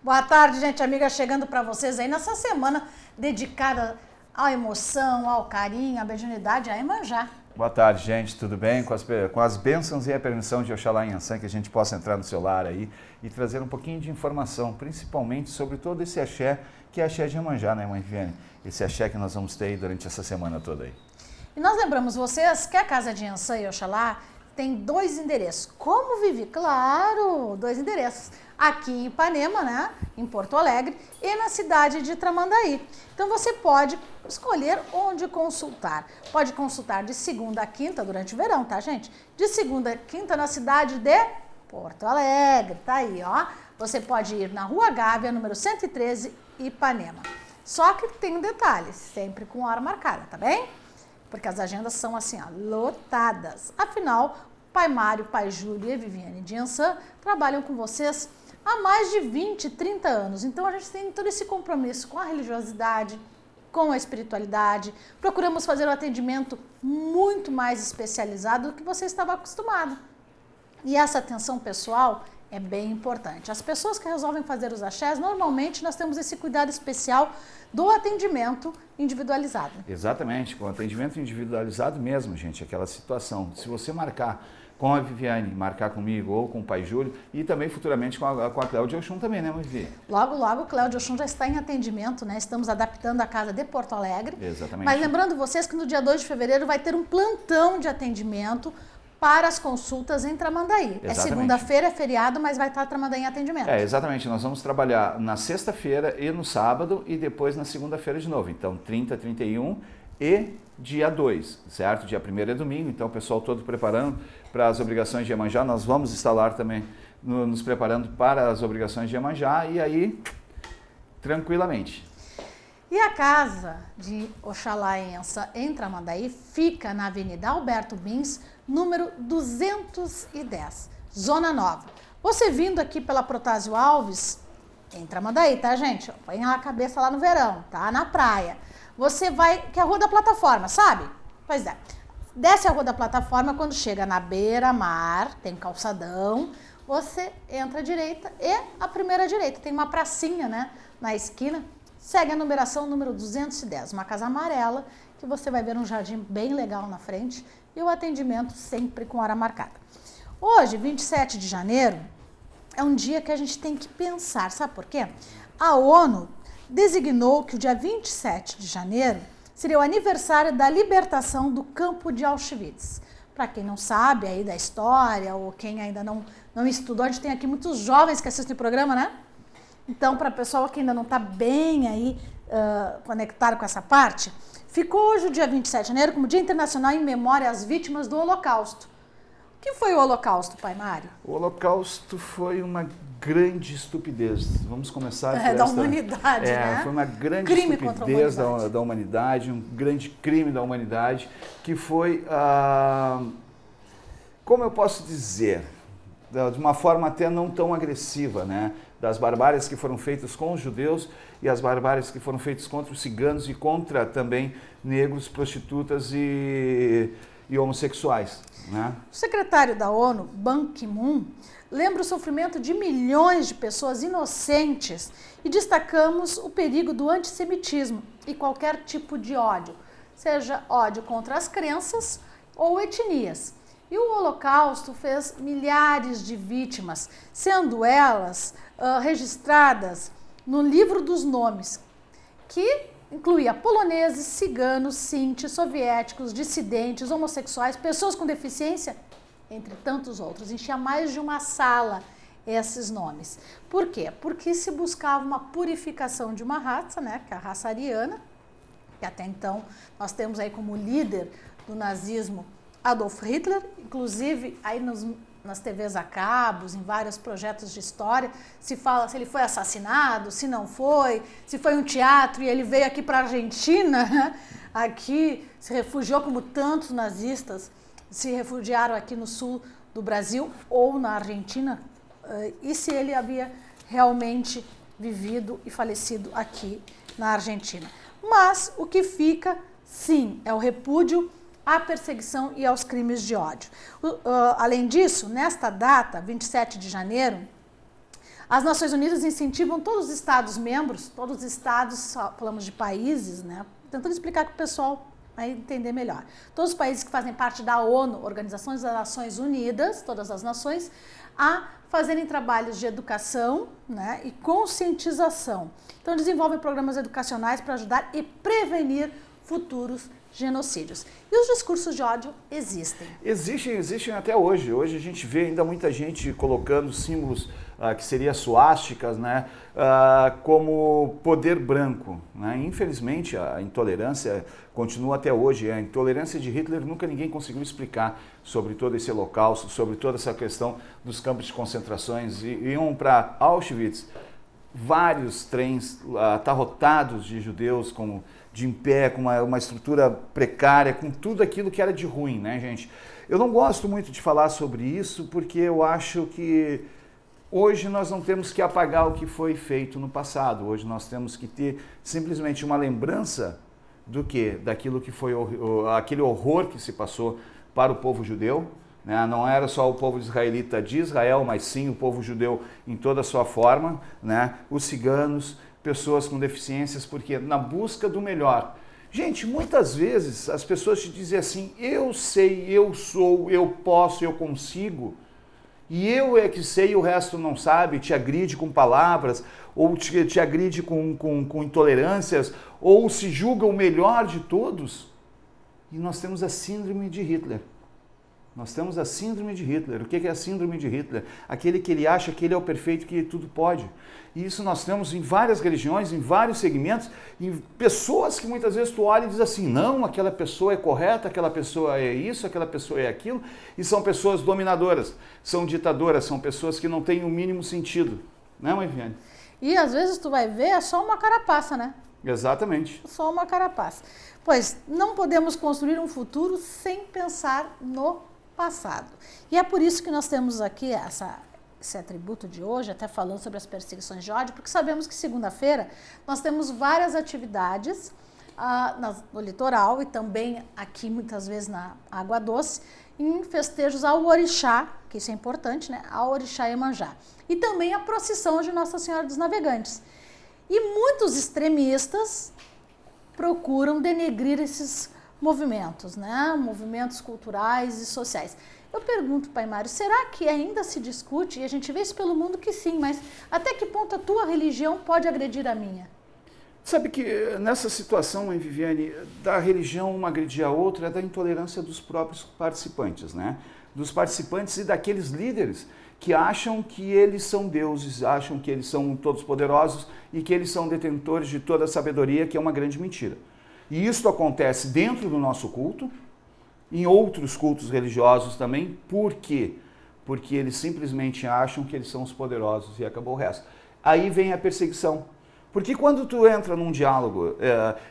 Boa tarde, gente amiga, chegando para vocês aí nessa semana dedicada à emoção, ao carinho, à mediunidade, a Iemanjá. Boa tarde, gente, tudo bem? Com as bênçãos e a permissão de Oxalá em Ansan, que a gente possa entrar no seu lar aí e trazer um pouquinho de informação, principalmente sobre todo esse axé, que é axé de Iemanjá, né, mãe Viviane? Esse axé que nós vamos ter aí durante essa semana toda aí. E nós lembramos vocês que a Casa de Ansan e Oxalá tem 2 endereços. Como Vivi? Claro, 2 endereços. Aqui em Ipanema, né, em Porto Alegre, e na cidade de Tramandaí. Então você pode escolher onde consultar. Pode consultar de segunda a quinta durante o verão, tá, gente? De segunda a quinta na cidade de Porto Alegre, tá aí, ó. Você pode ir na Rua Gávea, número 113, Ipanema. Só que tem um detalhe, sempre com hora marcada, tá bem? Porque as agendas são assim, ó, lotadas. Afinal, Pai Mário, Pai Júlio e Viviane de Ansan trabalham com vocês há mais de 20, 30 anos. Então a gente tem todo esse compromisso com a religiosidade, com a espiritualidade. Procuramos fazer um atendimento muito mais especializado do que você estava acostumado. E essa atenção pessoal é bem importante. As pessoas que resolvem fazer os axés, normalmente nós temos esse cuidado especial do atendimento individualizado. Exatamente, com atendimento individualizado mesmo, gente, aquela situação. Se você marcar com a Viviane, marcar comigo ou com o Pai Júlio e também futuramente com a Cléudia Oxum também, né, Vivi? Logo, logo, Cléudia Oxum já está em atendimento, né? Estamos adaptando a casa de Porto Alegre. Exatamente. Mas lembrando vocês que no dia 2 de fevereiro vai ter um plantão de atendimento para as consultas em Tramandaí. Exatamente. É segunda-feira, é feriado, mas vai estar Tramandaí em atendimento. Exatamente. Nós vamos trabalhar na sexta-feira e no sábado e depois na segunda-feira de novo. Então, 30, 31 e dia 2, certo? Dia 1º é domingo, então o pessoal todo preparando para as obrigações de Iemanjá. Nós vamos estar lá também nos preparando para as obrigações de Iemanjá e aí, tranquilamente. E a casa de Oxalá em Ansan, em Tramandaí, fica na Avenida Alberto Bins, número 210, Zona Nova. Você vindo aqui pela Protásio Alves, em Tramandaí, tá, gente? Põe a cabeça lá no verão, tá? Na praia. Você vai, que é a Rua da Plataforma, sabe? Pois é. Desce a Rua da Plataforma, quando chega na beira-mar, tem calçadão, você entra à direita e a primeira direita. Tem uma pracinha, né, na esquina. Segue a numeração número 210, uma casa amarela, que você vai ver um jardim bem legal na frente e o atendimento sempre com hora marcada. Hoje, 27 de janeiro, é um dia que a gente tem que pensar, sabe por quê? A ONU designou que o dia 27 de janeiro seria o aniversário da libertação do campo de Auschwitz. Para quem não sabe aí da história ou quem ainda não estudou, a gente tem aqui muitos jovens que assistem o programa, né? Então, para o pessoal que ainda não está bem aí conectado com essa parte, ficou hoje o dia 27 de janeiro como Dia Internacional em Memória às Vítimas do Holocausto. O que foi o Holocausto, Pai Mário? O Holocausto foi uma grande estupidez. Vamos começar por da humanidade, né? Foi uma grande crime estupidez da humanidade, um grande crime da humanidade, que foi, como eu posso dizer, de uma forma até não tão agressiva, né? Das barbáries que foram feitas com os judeus e as barbáries que foram feitas contra os ciganos e contra também negros, prostitutas e homossexuais, né? O secretário da ONU, Ban Ki-moon, lembra o sofrimento de milhões de pessoas inocentes e destacamos o perigo do antissemitismo e qualquer tipo de ódio, seja ódio contra as crenças ou etnias. E o Holocausto fez milhares de vítimas, sendo elas registradas no livro dos nomes, que incluía poloneses, ciganos, sinti, soviéticos, dissidentes, homossexuais, pessoas com deficiência, entre tantos outros. Enchia mais de uma sala esses nomes. Por quê? Porque se buscava uma purificação de uma raça, né, que é a raça ariana, que até então nós temos aí como líder do nazismo Adolf Hitler, inclusive aí nas TVs a cabos, em vários projetos de história, se fala se ele foi assassinado, se não foi, se foi um teatro e ele veio aqui para a Argentina, aqui se refugiou como tantos nazistas se refugiaram aqui no sul do Brasil ou na Argentina, e se ele havia realmente vivido e falecido aqui na Argentina. Mas o que fica, sim, é o repúdio à perseguição e aos crimes de ódio. Além disso, nesta data, 27 de janeiro, As Nações Unidas incentivam todos os Estados-membros, todos os Estados, falamos de países, né? Tentando explicar para o pessoal a entender melhor. Todos os países que fazem parte da ONU, Organização das Nações Unidas, todas as nações, a fazerem trabalhos de educação, né, e conscientização. Então, desenvolvem programas educacionais para ajudar e prevenir futuros genocídios. E os discursos de ódio existem? Existem até hoje. Hoje a gente vê ainda muita gente colocando símbolos que seriam suásticas, né, como poder branco, né? Infelizmente a intolerância continua até hoje. A intolerância de Hitler nunca ninguém conseguiu explicar sobre todo esse holocausto, sobre toda essa questão dos campos de concentrações. Iam para Auschwitz vários trens atarrotados de judeus de em pé, com uma estrutura precária, com tudo aquilo que era de ruim, né, gente? Eu não gosto muito de falar sobre isso porque eu acho que hoje nós não temos que apagar o que foi feito no passado. Hoje nós temos que ter simplesmente uma lembrança do quê? Daquilo que foi aquele horror que se passou para o povo judeu, né? Não era só o povo israelita de Israel, mas sim o povo judeu em toda a sua forma, né? Os ciganos, pessoas com deficiências, porque na busca do melhor. Gente, muitas vezes as pessoas te dizem assim, eu sei, eu sou, eu posso, eu consigo, e eu é que sei e o resto não sabe, te agride com palavras, ou te agride com intolerâncias, ou se julga o melhor de todos. E nós temos a síndrome de Hitler. Nós temos a síndrome de Hitler. O que é a síndrome de Hitler? Aquele que ele acha que ele é o perfeito, que tudo pode. E isso nós temos em várias religiões, em vários segmentos, em pessoas que muitas vezes tu olha e diz assim, não, aquela pessoa é correta, aquela pessoa é isso, aquela pessoa é aquilo, e são pessoas dominadoras, são ditadoras, são pessoas que não têm o mínimo sentido. Né, mãe Viane? E às vezes tu vai ver, é só uma carapaça, né? Exatamente. Só uma carapaça. Pois não podemos construir um futuro sem pensar no passado. E é por isso que nós temos aqui esse atributo de hoje, até falando sobre as perseguições de ódio, porque sabemos que segunda-feira nós temos várias atividades no litoral e também aqui muitas vezes na Água Doce, em festejos ao Orixá, que isso é importante, né? Ao Orixá Iemanjá. E também a procissão de Nossa Senhora dos Navegantes. E muitos extremistas procuram denegrir esses movimentos, né? Movimentos culturais e sociais. Eu pergunto, Pai Mário, será que ainda se discute, e a gente vê isso pelo mundo que sim, mas até que ponto a tua religião pode agredir a minha? Sabe que nessa situação, mãe Viviane, da religião uma agredir a outra é da intolerância dos próprios participantes, né? Dos participantes e daqueles líderes que acham que eles são deuses, acham que eles são todos poderosos e que eles são detentores de toda a sabedoria, que é uma grande mentira. E isso acontece dentro do nosso culto, em outros cultos religiosos também. Por quê? Porque eles simplesmente acham que eles são os poderosos e acabou o resto. Aí vem a perseguição. Porque quando tu entra num diálogo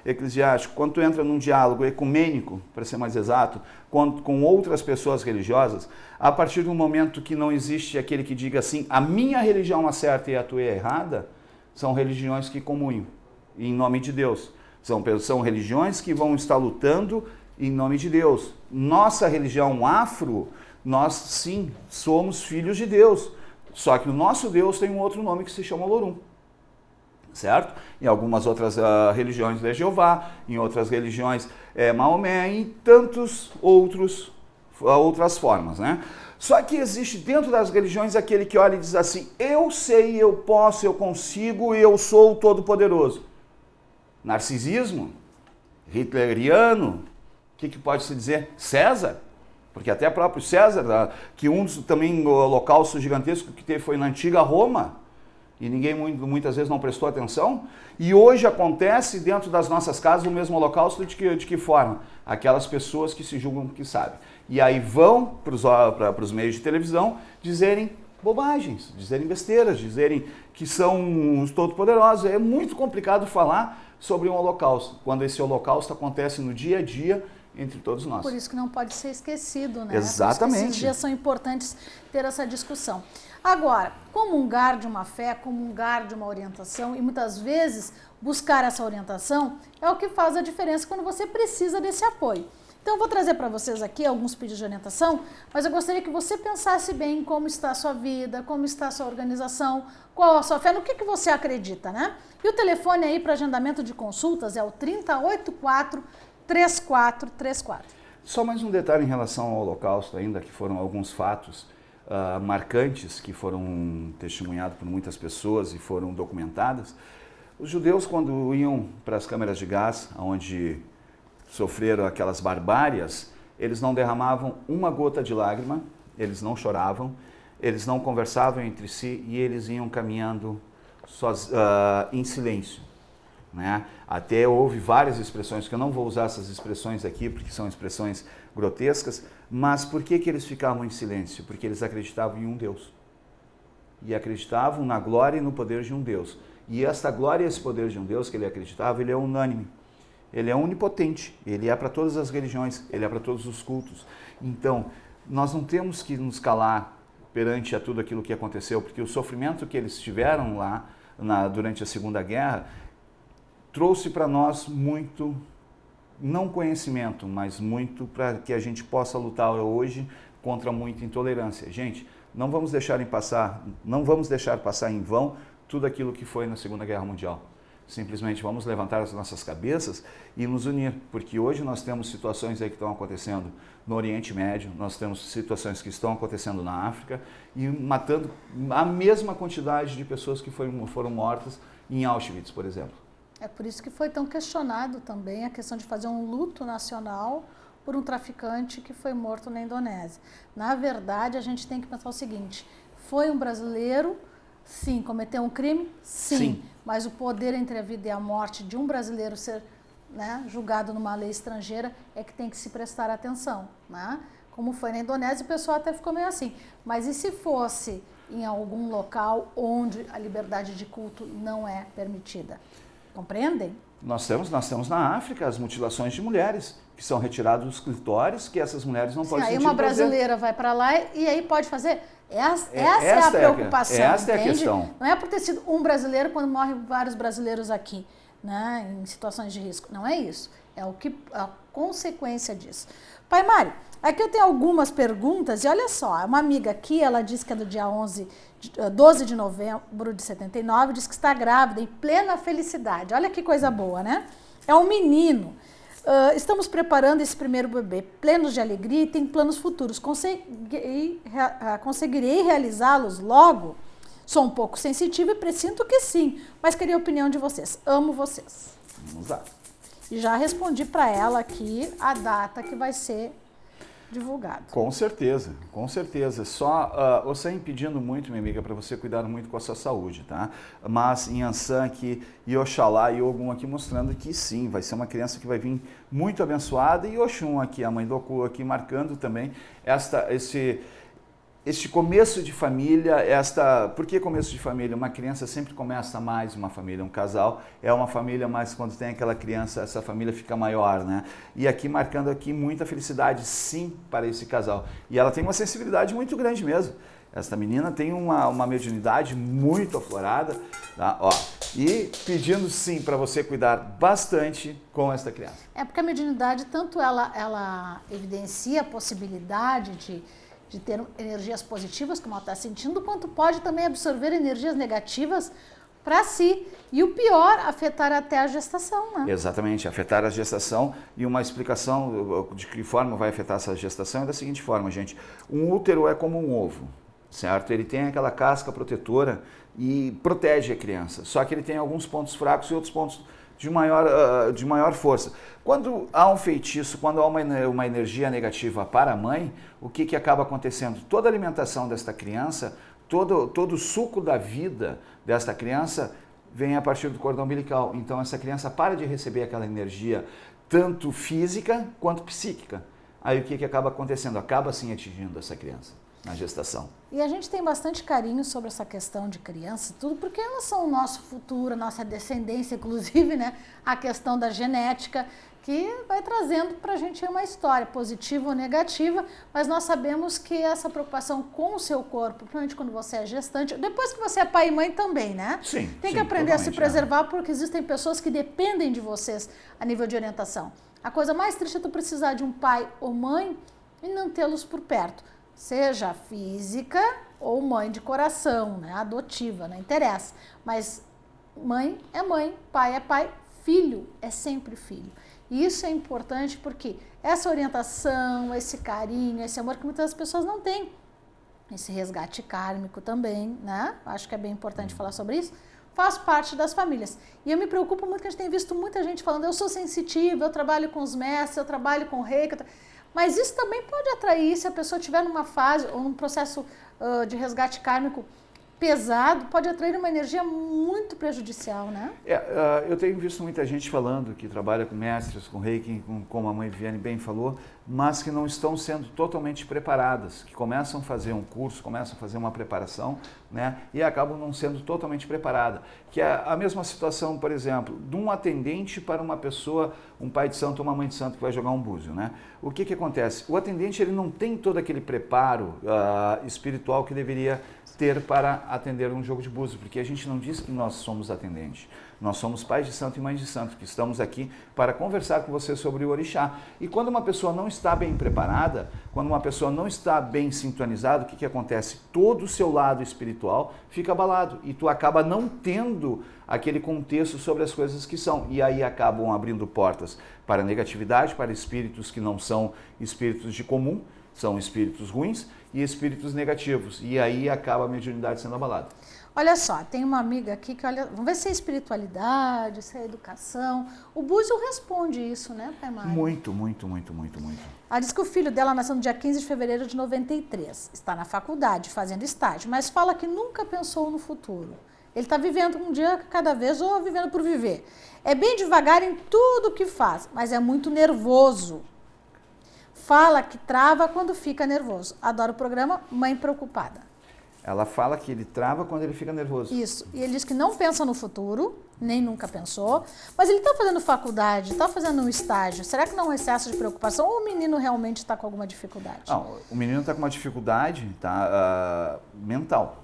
eclesiástico, quando tu entra num diálogo ecumênico, para ser mais exato, com outras pessoas religiosas, a partir do momento que não existe aquele que diga assim, a minha religião acerta e a tua é errada, são religiões que comunham em nome de Deus. São religiões que vão estar lutando em nome de Deus. Nossa religião afro, nós sim somos filhos de Deus. Só que o nosso Deus tem um outro nome que se chama Lorum. Certo? Em algumas outras religiões é Jeová, em outras religiões é Maomé, em tantos outras formas, né? Só que existe dentro das religiões aquele que olha e diz assim, eu sei, eu posso, eu consigo, eu sou o Todo-Poderoso. Narcisismo, hitleriano, o que pode se dizer? César, porque até próprio César, que também o holocausto gigantesco que teve foi na antiga Roma, e ninguém muitas vezes não prestou atenção, e hoje acontece dentro das nossas casas o mesmo holocausto de que forma? Aquelas pessoas que se julgam que sabem. E aí vão para os meios de televisão dizerem bobagens, dizerem besteiras, dizerem que são os todo-poderosos. É muito complicado falar sobre um holocausto, quando esse holocausto acontece no dia a dia entre todos nós. Por isso que não pode ser esquecido, né? Exatamente. Esses dias são importantes ter essa discussão. Agora, comungar de uma fé, comungar de uma orientação e muitas vezes buscar essa orientação é o que faz a diferença quando você precisa desse apoio. Então eu vou trazer para vocês aqui alguns pedidos de orientação, mas eu gostaria que você pensasse bem como está a sua vida, como está a sua organização, qual a sua fé, no que você acredita, né? E o telefone aí para agendamento de consultas é o 3084-3434. Só mais um detalhe em relação ao Holocausto ainda, que foram alguns fatos marcantes que foram testemunhados por muitas pessoas e foram documentadas. Os judeus, quando iam para as câmeras de gás, onde sofreram aquelas barbárias, eles não derramavam uma gota de lágrima, eles não choravam, eles não conversavam entre si e eles iam caminhando em silêncio. Né? Até houve várias expressões, que eu não vou usar essas expressões aqui, porque são expressões grotescas, mas por que eles ficavam em silêncio? Porque eles acreditavam em um Deus. E acreditavam na glória e no poder de um Deus. E esta glória e esse poder de um Deus que ele acreditava, ele é unânime. Ele é onipotente, ele é para todas as religiões, ele é para todos os cultos. Então, nós não temos que nos calar perante a tudo aquilo que aconteceu, porque o sofrimento que eles tiveram lá durante a Segunda Guerra trouxe para nós muito, não conhecimento, mas muito para que a gente possa lutar hoje contra muita intolerância. Gente, não vamos deixar passar em vão tudo aquilo que foi na Segunda Guerra Mundial. Simplesmente vamos levantar as nossas cabeças e nos unir, porque hoje nós temos situações aí que estão acontecendo no Oriente Médio, nós temos situações que estão acontecendo na África e matando a mesma quantidade de pessoas que foram mortas em Auschwitz, por exemplo. É por isso que foi tão questionado também a questão de fazer um luto nacional por um traficante que foi morto na Indonésia. Na verdade, a gente tem que pensar o seguinte, foi um brasileiro, sim, cometeu um crime? Sim. Mas o poder entre a vida e a morte de um brasileiro ser, né, julgado numa lei estrangeira é que tem que se prestar atenção. Né? Como foi na Indonésia, o pessoal até ficou meio assim. Mas e se fosse em algum local onde a liberdade de culto não é permitida? Compreendem? Nós temos na África as mutilações de mulheres, que são retiradas dos clitóris, que essas mulheres não podem sentir prazer. Aí uma brasileira vai para lá e aí pode fazer... Essa é a preocupação, essa é a questão. Não é por ter sido um brasileiro quando morrem vários brasileiros aqui, né, em situações de risco. Não é isso. É a consequência disso. Pai Mário, aqui eu tenho algumas perguntas e olha só, uma amiga aqui, ela disse que é do dia 12 de novembro de 79, diz que está grávida, em plena felicidade. Olha que coisa boa, né? É um menino. Estamos preparando esse primeiro bebê, plenos de alegria e tem planos futuros. Conseguirei realizá-los logo? Sou um pouco sensitiva e presinto que sim, mas queria a opinião de vocês. Amo vocês. Vamos lá. E já respondi para ela aqui a data que vai ser divulgado. Com certeza, com certeza. Só você impedindo muito, minha amiga, para você cuidar muito com a sua saúde, tá? Mas em Ansan aqui, e Oxalá e Ogum aqui mostrando que sim, vai ser uma criança que vai vir muito abençoada, e Oxum aqui, a mãe do Oku aqui, marcando também este começo de família, por que começo de família? Uma criança sempre começa mais uma família, um casal é uma família, mas quando tem aquela criança, essa família fica maior, né? E aqui marcando aqui muita felicidade, sim, para esse casal. E ela tem uma sensibilidade muito grande mesmo. Esta menina tem uma mediunidade muito aflorada, tá? Ó, e pedindo sim para você cuidar bastante com esta criança. É porque a mediunidade, tanto ela evidencia a possibilidade de ter energias positivas, como ela está sentindo, quanto pode também absorver energias negativas para si. E o pior, afetar até a gestação, né? Exatamente, afetar a gestação. E uma explicação de que forma vai afetar essa gestação é da seguinte forma, gente. Um útero é como um ovo, certo? Ele tem aquela casca protetora e protege a criança. Só que ele tem alguns pontos fracos e outros pontos de maior força. Quando há um feitiço, quando há uma energia negativa para a mãe, o que acaba acontecendo? Toda a alimentação desta criança, todo o suco da vida desta criança vem a partir do cordão umbilical. Então essa criança para de receber aquela energia, tanto física quanto psíquica. Aí o que acaba acontecendo? Acaba sim atingindo essa criança na gestação. E a gente tem bastante carinho sobre essa questão de criança, tudo porque elas são o nosso futuro, a nossa descendência, inclusive, né? A questão da genética, que vai trazendo para a gente uma história positiva ou negativa, mas nós sabemos que essa preocupação com o seu corpo, principalmente quando você é gestante, depois que você é pai e mãe também, né? Sim. Tem que aprender a se preservar, porque existem pessoas que dependem de vocês a nível de orientação. A coisa mais triste é tu precisar de um pai ou mãe e não tê-los por perto, seja física ou mãe de coração, né? Adotiva, não interessa. Mas mãe é mãe, pai é pai, filho é sempre filho. E isso é importante porque essa orientação, esse carinho, esse amor que muitas pessoas não têm, esse resgate kármico também, né? Acho que é bem importante falar sobre isso, faz parte das famílias. E eu me preocupo muito que a gente tem visto muita gente falando, eu sou sensitiva, eu trabalho com os mestres, eu trabalho com reiki, mas isso também pode atrair se a pessoa estiver numa fase ou num processo de resgate kármico pesado, pode atrair uma energia muito prejudicial, né? Eu tenho visto muita gente falando que trabalha com mestres, com reiki, como a mãe Viviane bem falou, mas que não estão sendo totalmente preparadas, que começam a fazer um curso, começam a fazer uma preparação, né, e acabam não sendo totalmente preparada. Que é a mesma situação, por exemplo, de um atendente para uma pessoa, um pai de santo ou uma mãe de santo que vai jogar um búzio, né? O que acontece? O atendente ele não tem todo aquele preparo espiritual que deveria ter para atender um jogo de búzio, porque a gente não diz que nós somos atendentes. Nós somos pais de santo e mães de santo, que estamos aqui para conversar com você sobre o orixá. E quando uma pessoa não está bem preparada, quando uma pessoa não está bem sintonizada, o que acontece? Todo o seu lado espiritual fica abalado e tu acaba não tendo aquele contexto sobre as coisas que são. E aí acabam abrindo portas para negatividade, para espíritos que não são espíritos de comum, são espíritos ruins e espíritos negativos. E aí acaba a mediunidade sendo abalada. Olha só, tem uma amiga aqui que olha, vamos ver se é espiritualidade, se é educação. O Búzio responde isso, né, Pai Mário? Muito. Ela diz que o filho dela nasceu no dia 15 de fevereiro de 93. Está na faculdade, fazendo estágio, mas fala que nunca pensou no futuro. Ele está vivendo um dia cada vez ou vivendo por viver. É bem devagar em tudo que faz, mas é muito nervoso. Fala que trava quando fica nervoso. Adora o programa Mãe Preocupada. Ela fala que ele trava quando ele fica nervoso. Isso. E ele diz que não pensa no futuro, nem nunca pensou, mas ele está fazendo faculdade, está fazendo um estágio. Será que não é um excesso de preocupação ou o menino realmente está com alguma dificuldade? Não, o menino está com uma dificuldade mental.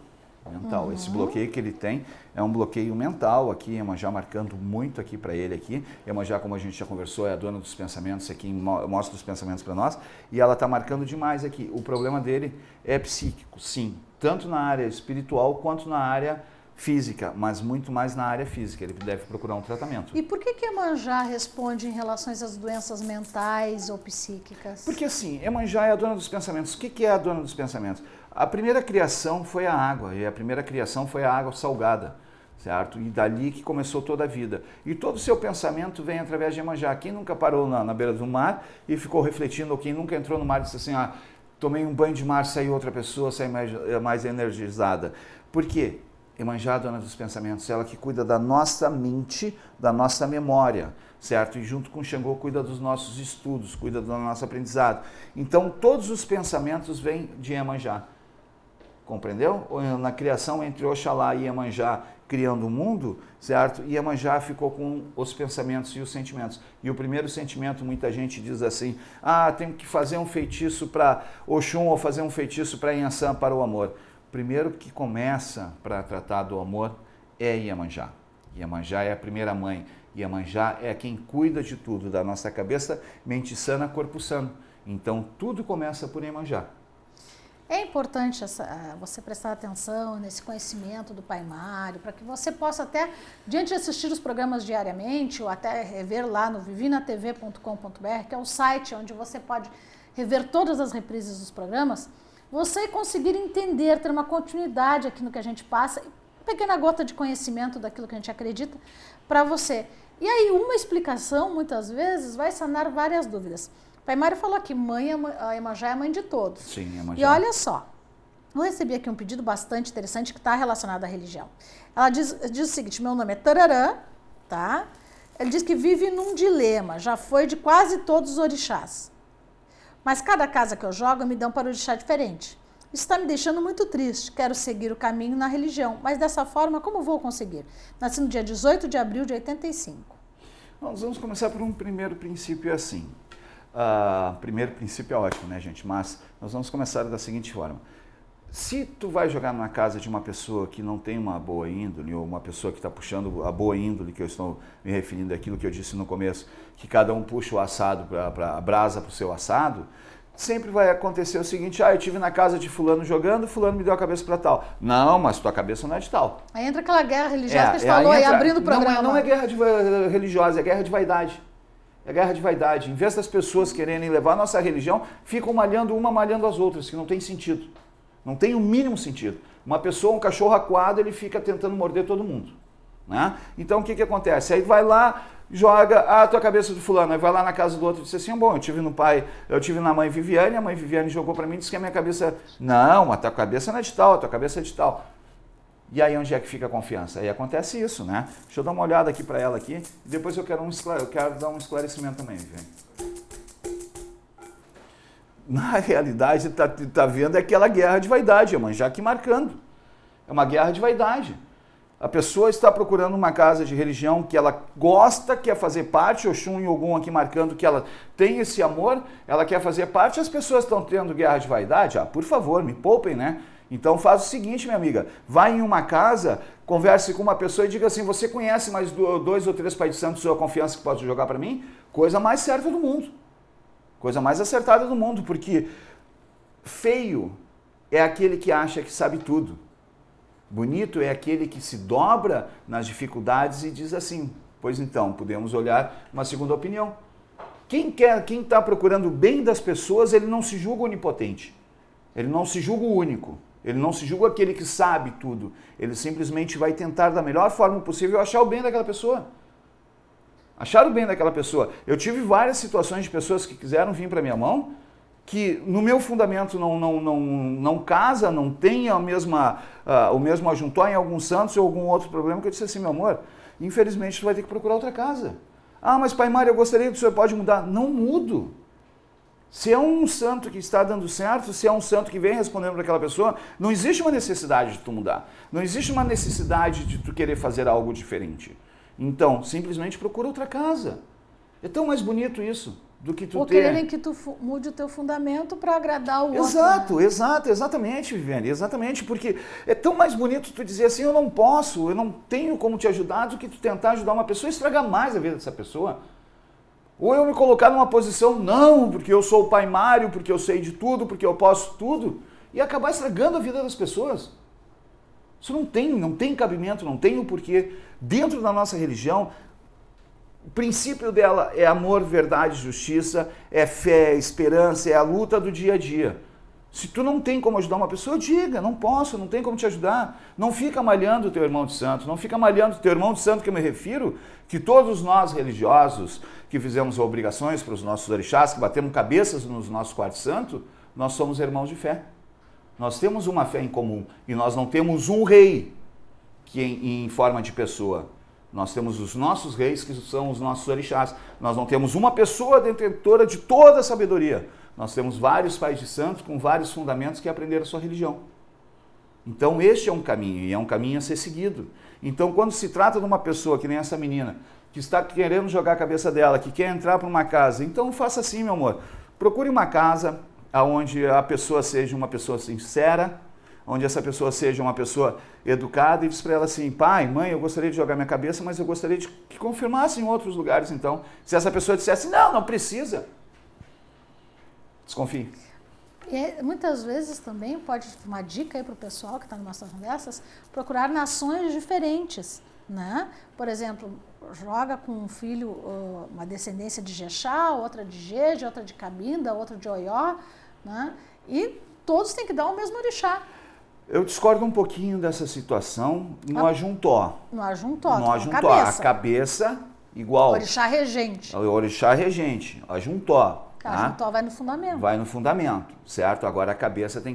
Esse bloqueio que ele tem é um bloqueio mental aqui, Iemanjá marcando muito aqui para ele aqui. Iemanjá, como a gente já conversou, é a dona dos pensamentos aqui, mostra os pensamentos para nós, e ela está marcando demais aqui. O problema dele é psíquico, sim, tanto na área espiritual quanto na área física, mas muito mais na área física. Ele deve procurar um tratamento. E por que Iemanjá responde em relação às doenças mentais ou psíquicas? Porque assim, Iemanjá é a dona dos pensamentos. O que é a dona dos pensamentos? A primeira criação foi a água, e a primeira criação foi a água salgada, certo? E dali que começou toda a vida. E todo o seu pensamento vem através de Iemanjá. Quem nunca parou na beira do mar e ficou refletindo, ou quem nunca entrou no mar e disse assim, tomei um banho de mar, saiu outra pessoa, saiu mais energizada. Por quê? Iemanjá, dona dos pensamentos, ela que cuida da nossa mente, da nossa memória, certo? E junto com Xangô cuida dos nossos estudos, cuida do nosso aprendizado. Então, todos os pensamentos vêm de Iemanjá. Compreendeu? Na criação entre Oxalá e Iemanjá criando o mundo, certo? E Iemanjá ficou com os pensamentos e os sentimentos. E o primeiro sentimento, muita gente diz assim, tenho que fazer um feitiço para Oxum ou fazer um feitiço para Inhaçã para o amor. Primeiro que começa para tratar do amor é Iemanjá. Iemanjá é a primeira mãe. Iemanjá é quem cuida de tudo, da nossa cabeça, mente sana, corpo sano. Então, tudo começa por Iemanjá. É importante você prestar atenção nesse conhecimento do Pai Mário, para que você possa até, diante de assistir os programas diariamente, ou até rever lá no vivinatv.com.br, que é o site onde você pode rever todas as reprises dos programas, você conseguir entender, ter uma continuidade aqui no que a gente passa, uma pequena gota de conhecimento daquilo que a gente acredita para você. E aí uma explicação, muitas vezes, vai sanar várias dúvidas. O Pai Mário falou aqui, a Iemanjá é a mãe de todos. Sim, Iemanjá. E olha só, eu recebi aqui um pedido bastante interessante que está relacionado à religião. Ela diz o seguinte, meu nome é Tararã, tá? Ele diz que vive num dilema, já foi de quase todos os orixás. Mas cada casa que eu jogo me dão para um orixá diferente. Isso está me deixando muito triste, quero seguir o caminho na religião, mas dessa forma, como vou conseguir? Nasci no dia 18 de abril de 85. Nós vamos começar por um primeiro princípio assim. Primeiro princípio é ótimo, né, gente? Mas nós vamos começar da seguinte forma. Se tu vai jogar numa casa de uma pessoa que não tem uma boa índole, ou uma pessoa que está puxando a boa índole, que eu estou me referindo àquilo que eu disse no começo, que cada um puxa o assado a brasa para o seu assado, sempre vai acontecer o seguinte: eu tive na casa de fulano jogando, fulano me deu a cabeça para tal. Não, mas tua cabeça não é de tal. Aí entra aquela guerra religiosa que a gente falou aí, abrindo o programa. Não é guerra religiosa, é guerra de vaidade. É guerra de vaidade. Em vez das pessoas quererem levar a nossa religião, ficam malhando uma, malhando as outras, que não tem sentido. Não tem o mínimo sentido. Uma pessoa, um cachorro acuado, ele fica tentando morder todo mundo. Né? Então o que acontece? Aí vai lá, joga a tua cabeça do fulano, aí vai lá na casa do outro e diz assim: bom, eu tive na mãe Viviane, a mãe Viviane jogou para mim e disse que a minha cabeça... Não, a tua cabeça não é de tal, a tua cabeça é de tal. E aí onde é que fica a confiança? Aí acontece isso, né? Deixa eu dar uma olhada aqui para ela aqui, e depois eu quero dar um esclarecimento também, Viviane. Na realidade, tá vendo, é aquela guerra de vaidade, a mãe já aqui marcando. É uma guerra de vaidade. A pessoa está procurando uma casa de religião que ela gosta, quer fazer parte, Oxum e Ogum aqui marcando que ela tem esse amor, ela quer fazer parte, as pessoas estão tendo guerra de vaidade? Por favor, me poupem, né? Então faz o seguinte, minha amiga, vai em uma casa, converse com uma pessoa e diga assim: você conhece mais 2 ou 3 pais de santo de sua confiança que pode jogar para mim? Coisa mais certa do mundo. Coisa mais acertada do mundo, porque feio é aquele que acha que sabe tudo. Bonito é aquele que se dobra nas dificuldades e diz assim: pois então, podemos olhar uma segunda opinião. Quem está procurando o bem das pessoas, ele não se julga onipotente. Ele não se julga o único. Ele não se julga aquele que sabe tudo. Ele simplesmente vai tentar da melhor forma possível achar o bem daquela pessoa. Achar o bem daquela pessoa. Eu tive várias situações de pessoas que quiseram vir para minha mão, que no meu fundamento não casa, não tem o mesmo ajuntor em algum santos ou algum outro problema, que eu disse assim: meu amor, infelizmente tu vai ter que procurar outra casa. Mas Pai Mário, eu gostaria que o senhor pode mudar. Não mudo. Se é um santo que está dando certo, se é um santo que vem respondendo para aquela pessoa, não existe uma necessidade de tu mudar. Não existe uma necessidade de tu querer fazer algo diferente. Então, simplesmente procura outra casa. É tão mais bonito isso do que tu ou quererem que tu mude o teu fundamento para agradar o outro. Né? Exatamente, Viviane, exatamente, porque é tão mais bonito tu dizer assim: eu não tenho como te ajudar, do que tu tentar ajudar uma pessoa e estragar mais a vida dessa pessoa. Ou eu me colocar numa posição, não, porque eu sou o Pai Mário, porque eu sei de tudo, porque eu posso tudo, e acabar estragando a vida das pessoas. Isso não tem cabimento, não tem o porquê. Dentro da nossa religião, o princípio dela é amor, verdade, justiça, é fé, é esperança, é a luta do dia a dia. Se tu não tem como ajudar uma pessoa, diga: não posso, não tem como te ajudar. Não fica malhando o teu irmão de santo, não fica malhando o teu irmão de santo, que eu me refiro, que todos nós religiosos, que fizemos obrigações para os nossos orixás, que batemos cabeças nos nossos quartos santos, nós somos irmãos de fé. Nós temos uma fé em comum e nós não temos um rei que em forma de pessoa. Nós temos os nossos reis, que são os nossos orixás. Nós não temos uma pessoa detentora de toda a sabedoria. Nós temos vários pais de santos com vários fundamentos que aprenderam a sua religião. Então este é um caminho, e é um caminho a ser seguido. Então quando se trata de uma pessoa que nem essa menina, que está querendo jogar a cabeça dela, que quer entrar para uma casa, então faça assim, meu amor. Procure uma casa onde a pessoa seja uma pessoa sincera, onde essa pessoa seja uma pessoa educada, e diz para ela assim: pai, mãe, eu gostaria de jogar minha cabeça, mas eu gostaria de que confirmasse em outros lugares. Então, se essa pessoa dissesse: não precisa, desconfie. E muitas vezes também pode, uma dica aí para o pessoal que está numa situação dessas, procurar nações diferentes, né? Por exemplo, joga com um filho uma descendência de Jexá, outra de Jeje, outra de Cabinda, outra de Oió, né? E todos têm que dar o mesmo orixá. Eu discordo um pouquinho dessa situação no ajuntó. No ajuntó, a cabeça igual. Orixá regente. O orixá regente, ajuntó. A ajuntó vai no fundamento. Vai no fundamento, certo? Agora a cabeça tem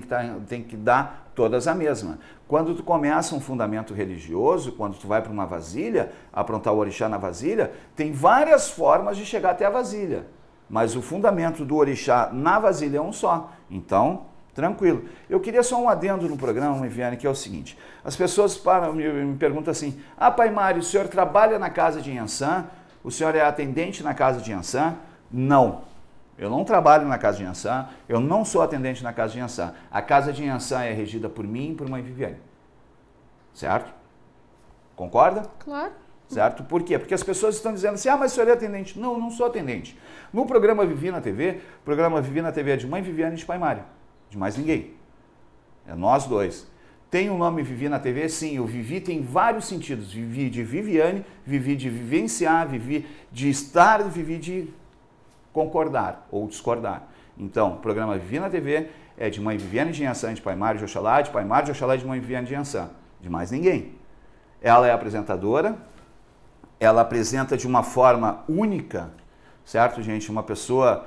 que dar todas a mesma. Quando tu começa um fundamento religioso, quando tu vai para uma vasilha, aprontar o orixá na vasilha, tem várias formas de chegar até a vasilha. Mas o fundamento do orixá na vasilha é um só. Então, tranquilo. Eu queria só um adendo no programa, Viviane, que é o seguinte: as pessoas me perguntam assim: Pai Mário, o senhor trabalha na casa de Iansã? O senhor é atendente na casa de Iansã? Não. Eu não trabalho na casa de Iansã, eu não sou atendente na casa de Iansã. A casa de Iansã é regida por mim e por mãe Viviane. Certo? Concorda? Claro. Certo? Por quê? Porque as pessoas estão dizendo assim, mas o senhor é atendente. Não, eu não sou atendente. No programa Vivi na TV, o programa Vivi na TV é de mãe Viviane e de pai Mário. De mais ninguém. É nós dois. Tem o nome Vivi na TV? Sim, o Vivi tem vários sentidos. Vivi de Viviane, Vivi de vivenciar, Vivi de estar, Vivi de concordar ou discordar. Então, o programa Vivi na TV é de mãe Viviane de Iansã, de pai Mário de Oxalá, de pai Mário de Oxalá e de mãe Viviane de Iansã. De mais ninguém. Ela é apresentadora, ela apresenta de uma forma única, certo, gente? Uma pessoa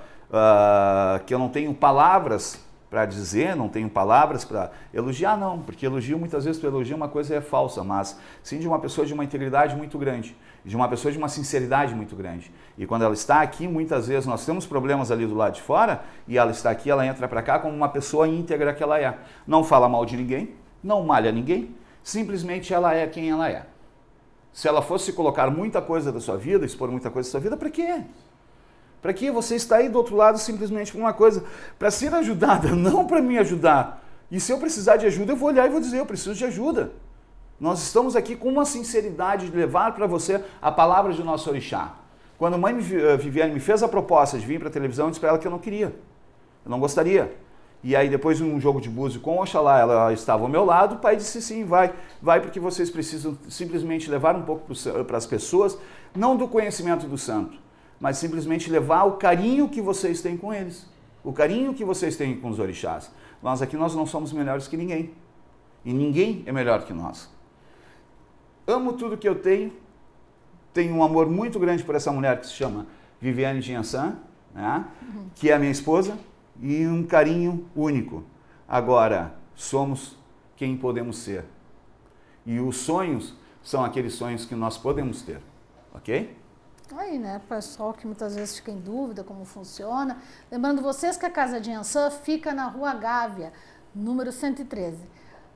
que eu não tenho palavras para dizer, não tenho palavras para elogiar, não, porque elogio muitas vezes, para elogiar uma coisa é falsa, mas sim de uma pessoa de uma integridade muito grande, de uma pessoa de uma sinceridade muito grande. E quando ela está aqui, muitas vezes nós temos problemas ali do lado de fora, e ela está aqui, ela entra para cá como uma pessoa íntegra que ela é. Não fala mal de ninguém, não malha ninguém, simplesmente ela é quem ela é. Se ela fosse colocar muita coisa da sua vida, expor muita coisa da sua vida, para quê? Para que você está aí do outro lado simplesmente por uma coisa? Para ser ajudada, não para me ajudar. E se eu precisar de ajuda, eu vou olhar e vou dizer, eu preciso de ajuda. Nós estamos aqui com uma sinceridade de levar para você a palavra de nosso orixá. Quando a mãe Viviane me fez a proposta de vir para a televisão, eu disse para ela que eu não queria. Eu não gostaria. E aí depois de um jogo de búzio com Oxalá, ela estava ao meu lado, o pai disse sim, vai porque vocês precisam simplesmente levar um pouco para as pessoas, não do conhecimento do santo, mas simplesmente levar o carinho que vocês têm com eles, o carinho que vocês têm com os orixás. Nós aqui nós não somos melhores que ninguém, e ninguém é melhor que nós. Amo tudo que eu tenho um amor muito grande por essa mulher que se chama Viviane de Iansã, né? Que é a minha esposa, e um carinho único. Agora, somos quem podemos ser. E os sonhos são aqueles sonhos que nós podemos ter, ok? Aí, né, pessoal que muitas vezes fica em dúvida como funciona. Lembrando vocês que a Casa de Iansã fica na Rua Gávea, número 113.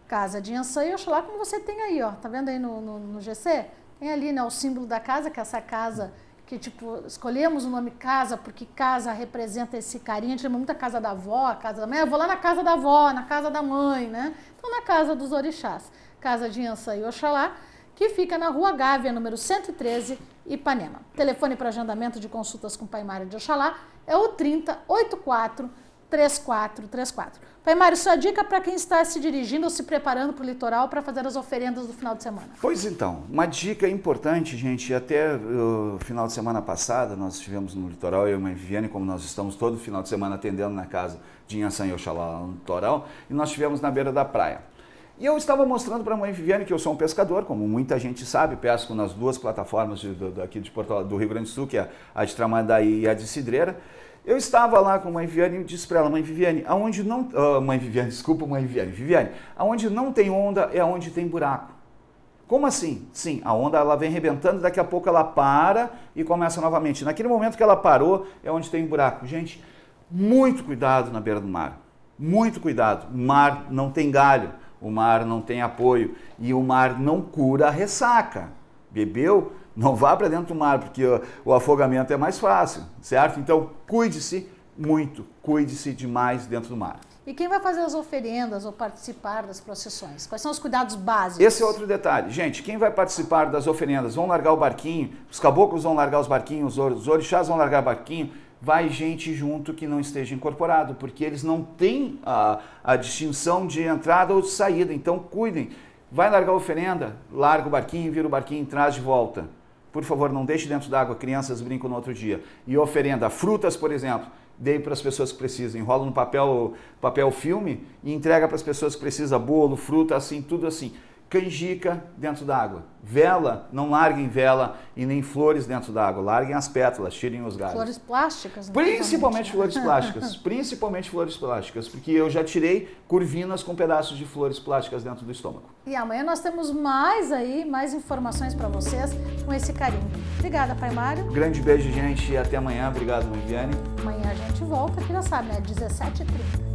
Casa de Iansã e Oxalá, como você tem aí, ó. Tá vendo aí no GC? Tem ali, né, o símbolo da casa, que é essa casa que, tipo, escolhemos o nome casa, porque casa representa esse carinho, a gente chama muita casa da avó, a casa da mãe, eu vou lá na casa da avó, na casa da mãe, né? Então, na casa dos orixás, Casa de Iansã e Oxalá, que fica na Rua Gávea, número 113, Ipanema. Telefone para agendamento de consultas com o Pai Mário de Oxalá é o 3084 3434. Pai Mário, sua dica para quem está se dirigindo ou se preparando para o litoral para fazer as oferendas do final de semana. Pois então, uma dica importante, gente, até o final de semana passada nós estivemos no litoral, eu e a mãe Viviane, como nós estamos todo final de semana atendendo na casa de Iansã e Oxalá no litoral, e nós estivemos na beira da praia. E eu estava mostrando para a mãe Viviane que eu sou um pescador, como muita gente sabe, pesco nas duas plataformas aqui de do Rio Grande do Sul, que é a de Tramandaí e a de Cidreira. Eu estava lá com a mãe Viviane e disse para ela, mãe Viviane, aonde não... mãe Viviane, desculpa, mãe Viviane. Viviane, aonde não tem onda é onde tem buraco. Como assim? Sim, a onda ela vem rebentando, daqui a pouco ela para e começa novamente. Naquele momento que ela parou é onde tem buraco. Gente, muito cuidado na beira do mar. Muito cuidado. O mar não tem galho, o mar não tem apoio e o mar não cura a ressaca. Bebeu? Não vá para dentro do mar, porque o afogamento é mais fácil, certo? Então, cuide-se muito, cuide-se demais dentro do mar. E quem vai fazer as oferendas ou participar das procissões? Quais são os cuidados básicos? Esse é outro detalhe. Gente, quem vai participar das oferendas vão largar o barquinho, os caboclos vão largar os barquinhos, os orixás vão largar o barquinho, vai gente junto que não esteja incorporado, porque eles não têm a distinção de entrada ou de saída, então cuidem. Vai largar a oferenda, larga o barquinho, vira o barquinho, traz de volta. Por favor, não deixe dentro d'água, crianças brincam no outro dia. E oferenda, frutas, por exemplo, dê para as pessoas que precisam. Enrola no papel filme e entrega para as pessoas que precisam. Bolo, fruta, assim, tudo assim. Canjica dentro d'água. Vela, não larguem vela e nem flores dentro d'água. Larguem as pétalas, tirem os galhos. Flores plásticas? Principalmente flores plásticas. Principalmente flores plásticas, porque eu já tirei curvinas com pedaços de flores plásticas dentro do estômago. E amanhã nós temos mais informações para vocês com esse carinho. Obrigada, Pai Mário. Grande beijo, gente, e até amanhã. Obrigado, Viviane. Amanhã a gente volta, que já sabe, né? 17h30.